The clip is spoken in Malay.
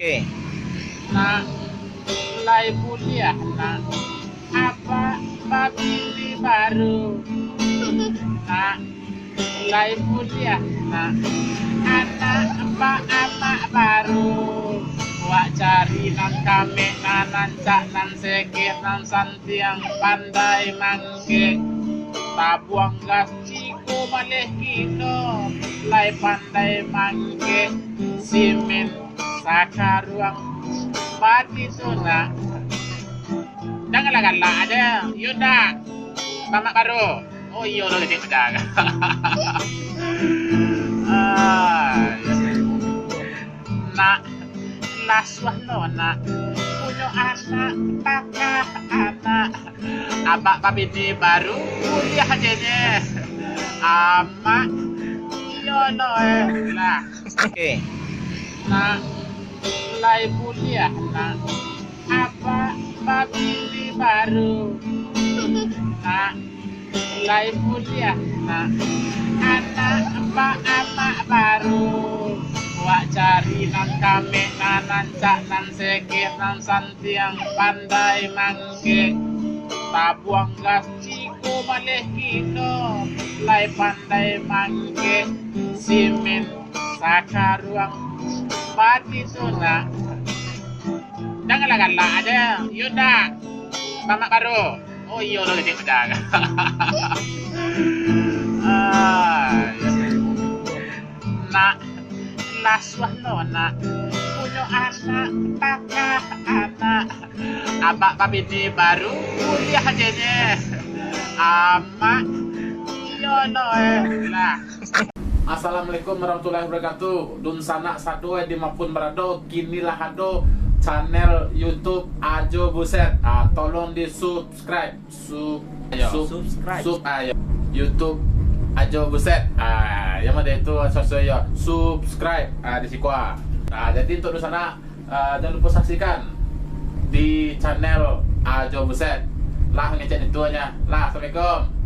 Oke. Nak, mulai kuliah nak. Apa babili baru? Nak, mulai kuliah nak. Anak apa baru? Wak cari nan kami nan cak nan sekit nan santiang pandai mangke. Tabuang gas ciku malih kino. Lai pandai mangke. Simen sakaruang pati tu nak. Janganlah galak aja. Yuda, tamak baru. Oh iya lo jadi menjaga. Nak laswah lo nak. Punya anak kakak anak. Abak babini baru kuliah aja deh. Amak iya lo lah. Oke. Nak mulai kuliah nak. Apa babili baru? Nak mulai kuliah nak. Anak apa baru? Wak cari nan kami nan cak nan sekit nan santiang pandai mangke. Tabuang gas ciku malih kino. Lai pandai mangke. Simen sakaruang pati tu nak. Janganlah galak aja. Yuda, tamak baru. Oh iya lo jadi menjaga. Nak laswah lo nak. Punya anak kakak anak. Abak babini baru kuliah aja deh. Amak iya lo lah. Assalamualaikum warahmatullahi wabarakatuh. Dun sanak satu di mapun berado kinilah ado channel YouTube Ajo Buset. Tolong di subscribe. Subscribe. YouTube Ajo Buset. Yang ada itu sesuai subscribe di sikwa. Jadi untuk sana jangan lupa saksikan di channel Ajo Buset. Lah ngecek itu aja. Lah, assalamualaikum.